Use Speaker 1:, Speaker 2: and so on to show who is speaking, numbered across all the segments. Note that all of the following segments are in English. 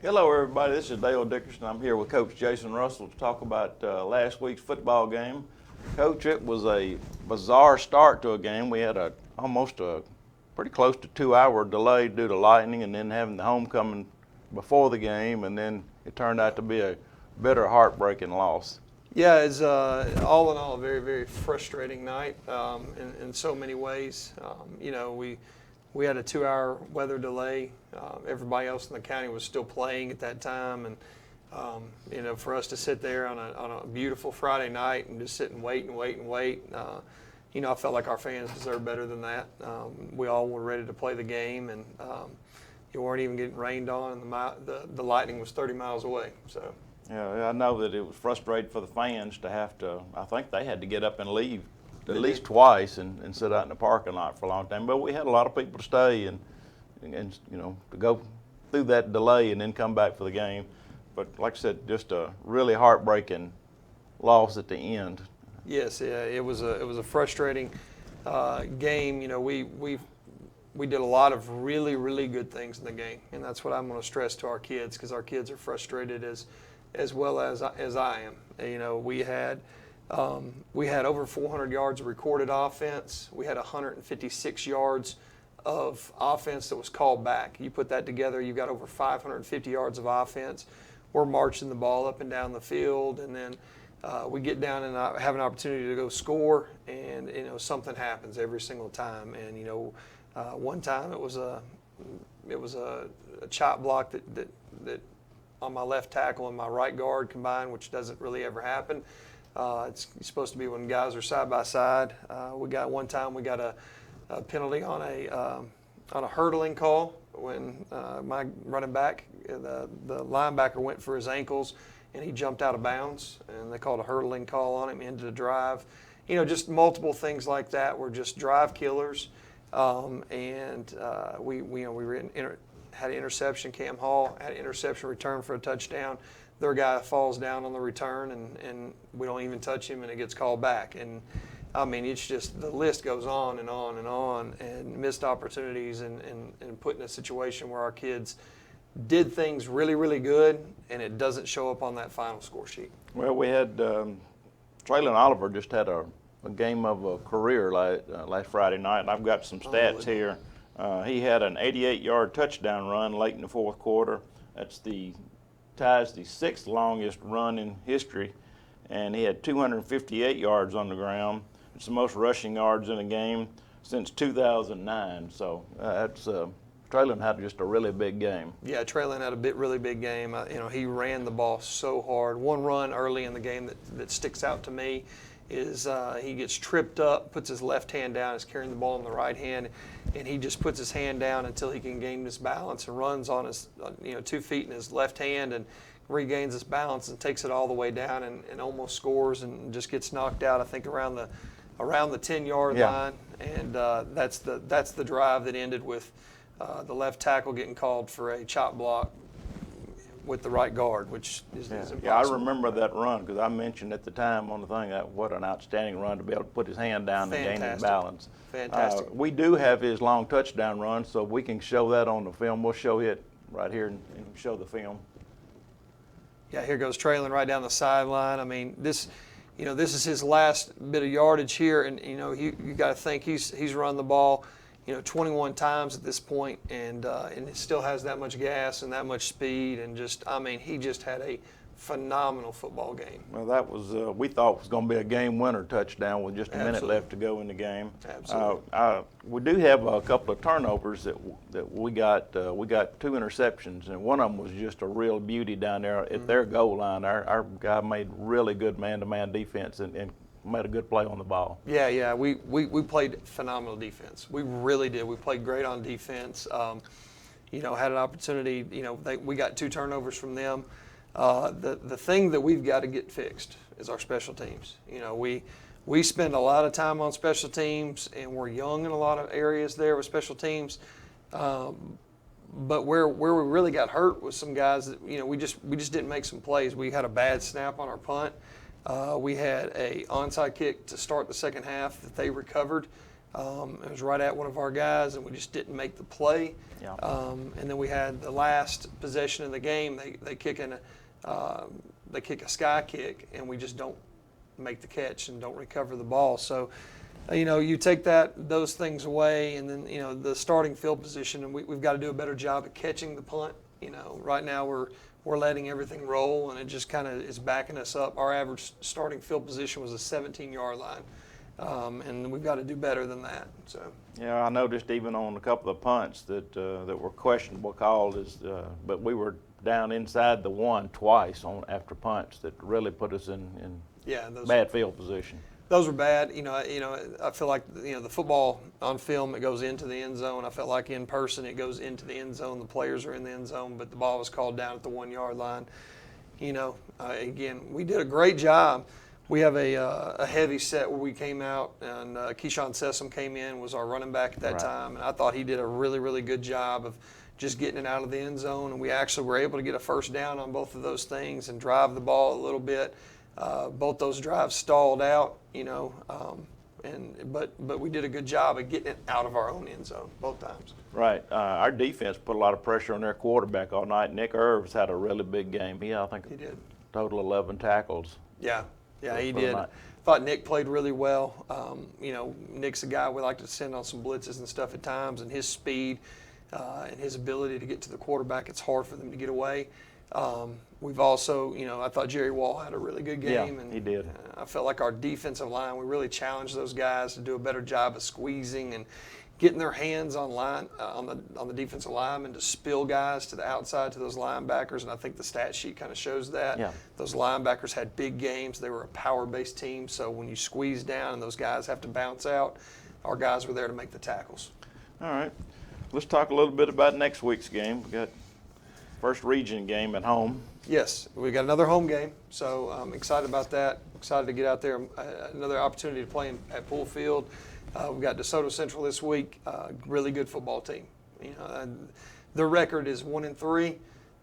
Speaker 1: Hello, everybody. This is Dale Dickerson. I'm here with Coach Jason Russell to talk about last week's football game. Coach, it was a bizarre start to a game. We had almost a pretty close to 2-hour delay due to lightning, and then having the homecoming before the game, and then it turned out to be a bitter, heartbreaking loss.
Speaker 2: Yeah, it's all in all a very, very frustrating night in so many ways. We had a 2-hour weather delay. Everybody else in the county was still playing at that time, and for us to sit there on a beautiful Friday night and just sit and wait, I felt like our fans deserved better than that. We all were ready to play the game, and you weren't even getting rained on, and the lightning was 30 miles away. So.
Speaker 1: Yeah, I know that it was frustrating for the fans to have to. I think they had to get up and leave at least twice and sit out in the parking lot for a long time. But we had a lot of people to stay and to go through that delay and then come back for the game. But like I said, just a really heartbreaking loss at the end.
Speaker 2: Yes, yeah, it was a frustrating game. We did a lot of really, really good things in the game, and that's what I'm going to stress to our kids, because our kids are frustrated as well as I am. We had over 400 yards of recorded offense. We had 156 yards of offense that was called back. You put that together, you've got over 550 yards of offense. We're marching the ball up and down the field, and then we get down and have an opportunity to go score, and something happens every single time. And one time it was a chop block that on my left tackle and my right guard combined, which doesn't really ever happen. It's supposed to be when guys are side by side. We got a penalty on a hurdling call when my running back, the linebacker, went for his ankles and he jumped out of bounds, and they called a hurdling call on him, ended a drive. Just multiple things like that were just drive killers. Had an interception. Cam Hall had an interception return for a touchdown. Their guy falls down on the return, and we don't even touch him, and it gets called back. And I mean, it's just, the list goes on and on and on, and missed opportunities and put in a situation where our kids did things really, really good, and it doesn't show up on that final score sheet.
Speaker 1: Well, we had Traylon Oliver just had a game of a career last Friday night, and I've got some stats here. He had an 88-yard touchdown run late in the fourth quarter. That's ties the sixth longest run in history, and he had 258 yards on the ground. It's the most rushing yards in a game since 2009. So Traylon had just a really big game.
Speaker 2: Yeah, Traylon had a really big game. He ran the ball so hard. One run early in the game that sticks out to me is he gets tripped up, puts his left hand down, is carrying the ball in the right hand, and he just puts his hand down until he can gain his balance and runs on his 2 feet in his left hand and regains his balance and takes it all the way down and almost scores, and just gets knocked out, I think, around the 10-yard line. And that's the drive that ended with the left tackle getting called for a chop block with the right guard, which is impossible.
Speaker 1: Yeah, I remember that run, because I mentioned at the time on the thing that what an outstanding run to be able to put his hand down and gain his balance.
Speaker 2: Fantastic.
Speaker 1: We do have his long touchdown run, so we can show that on the film. We'll show it right here and show the film.
Speaker 2: Yeah, here goes Traylon right down the sideline. I mean, this is his last bit of yardage here, and you got to think he's run the ball 21 times at this point, and it still has that much gas and that much speed, and he just had a phenomenal football game.
Speaker 1: Well, that was we thought was going to be a game winner touchdown with just a minute left to go in the game.
Speaker 2: Absolutely.
Speaker 1: We do have a couple of turnovers that we got. We got 2 interceptions, and one of them was just a real beauty down there at their goal line. Our guy made really good man-to-man defense and made a good play on the ball.
Speaker 2: Yeah, we played phenomenal defense. We really did. We played great on defense. Had an opportunity. We got 2 turnovers from them. The thing that we've got to get fixed is our special teams. We spend a lot of time on special teams, and we're young in a lot of areas there with special teams. But where we really got hurt was some guys that we just didn't make some plays. We had a bad snap on our punt. We had a onside kick to start the second half that they recovered. It was right at one of our guys, and we just didn't make the play.
Speaker 1: Yeah.
Speaker 2: And then we had the last possession of the game. They kick a sky kick, and we just don't make the catch and don't recover the ball. So, you take those things away, and then the starting field position, and we've got to do a better job at catching the punt. Right now we're letting everything roll, and it just kind of is backing us up. Our average starting field position was a 17-yard line. And we've got to do better than that. So.
Speaker 1: Yeah, I noticed even on a couple of punts that were questionable calls, but we were down inside the one twice after punts that really put us in bad field position.
Speaker 2: Those were bad. I feel like the football on film, it goes into the end zone. I felt like in person it goes into the end zone. The players are in the end zone, but the ball was called down at the 1 yard line. Again, we did a great job. We have a heavy set where we came out, and Keyshawn Sessom came in, was our running back at that time, and I thought he did a really, really good job of just getting it out of the end zone, and we actually were able to get a first down on both of those things and drive the ball a little bit. Both those drives stalled out, but we did a good job of getting it out of our own end zone both times.
Speaker 1: Right. Our defense put a lot of pressure on their quarterback all night. Nick Irvs had a really big game. I think
Speaker 2: he did.
Speaker 1: Total 11 tackles.
Speaker 2: Yeah, he did. Thought Nick played really well. Nick's a guy we like to send on some blitzes and stuff at times, and his speed and his ability to get to the quarterback, it's hard for them to get away. We've also, I thought Jerry Wall had a really good game.
Speaker 1: Yeah,
Speaker 2: and
Speaker 1: he did.
Speaker 2: I felt like our defensive line, we really challenged those guys to do a better job of squeezing and getting their hands on the defensive linemen to spill guys to the outside to those linebackers, and I think the stat sheet kind of shows that.
Speaker 1: Yeah.
Speaker 2: Those linebackers had big games. They were a power-based team, so when you squeeze down and those guys have to bounce out, our guys were there to make the tackles.
Speaker 1: All right. Let's talk a little bit about next week's game. We got first region game at home.
Speaker 2: Yes, we got another home game, so I'm excited about that. Excited to get out there. Another opportunity to play at Pool Field. We've got DeSoto Central this week. Really good football team. Their record is 1-3,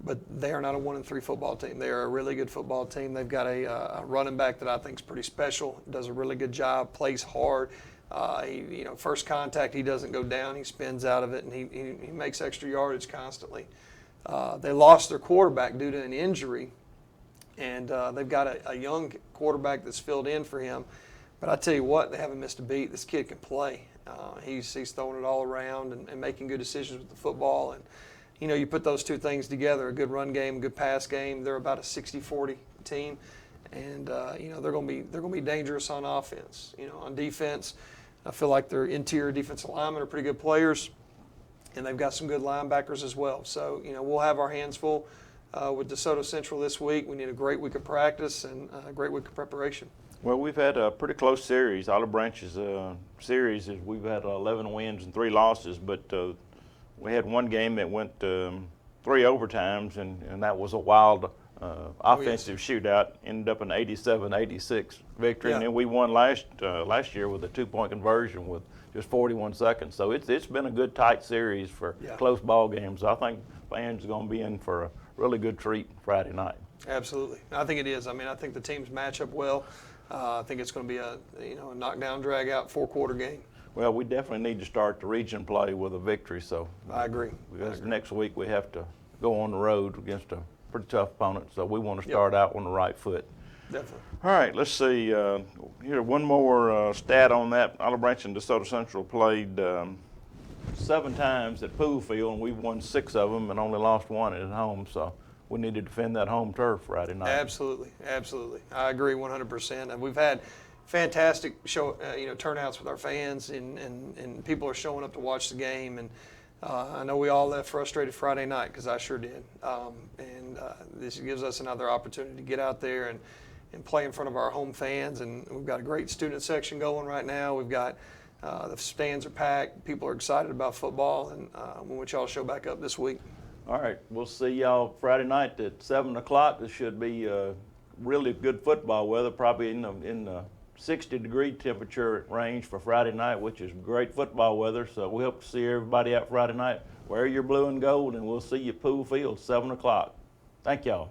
Speaker 2: but they are not a 1-3 football team. They are a really good football team. They've got a running back that I think is pretty special. Does a really good job. Plays hard. First contact, he doesn't go down. He spins out of it, and he makes extra yardage constantly. They lost their quarterback due to an injury, and they've got a young quarterback that's filled in for him. But I tell you what, they haven't missed a beat. This kid can play. He's throwing it all around and making good decisions with the football. And you put those two things together: a good run game, a good pass game. They're about a 60-40 team, and they're going to be dangerous on offense. On defense, I feel like their interior defensive linemen are pretty good players. And they've got some good linebackers as well. So, we'll have our hands full with DeSoto Central this week. We need a great week of practice and a great week of preparation.
Speaker 1: Well, we've had a pretty close series. Olive Branch's series is we've had 11 wins and 3 losses, but we had one game that went 3 overtimes, and that was a wild offensive shootout. Ended up an 87-86 victory, and then we won last year with a 2-point conversion with just 41 seconds. So it's been a good tight series for close ball games. I think fans are going to be in for a really good treat Friday night.
Speaker 2: Absolutely, I think it is. I think the teams match up well. I think it's going to be a knockdown, drag-out, 4-quarter game.
Speaker 1: Well, we definitely need to start the region play with a victory. So
Speaker 2: I agree.
Speaker 1: Because next week we have to go on the road against a pretty tough opponent. So we want to start out on the right foot.
Speaker 2: Definitely.
Speaker 1: All right, let's see. Here, one more stat on that. Olive Branch and DeSoto Central played 7 times at Pool Field, and we've won 6 of them and only lost 1 at home. So we need to defend that home turf Friday night.
Speaker 2: Absolutely. I agree 100%. And we've had fantastic turnouts with our fans, and people are showing up to watch the game. And I know we all left frustrated Friday night, because I sure did. This gives us another opportunity to get out there and play in front of our home fans. And we've got a great student section going right now. We've got the stands are packed. People are excited about football, and we want y'all to show back up this week.
Speaker 1: All right, we'll see y'all Friday night at 7 o'clock. This should be really good football weather, probably in the 60-degree temperature range for Friday night, which is great football weather. So we hope to see everybody out Friday night. Wear your blue and gold, and we'll see you at Pool Field 7 o'clock. Thank y'all.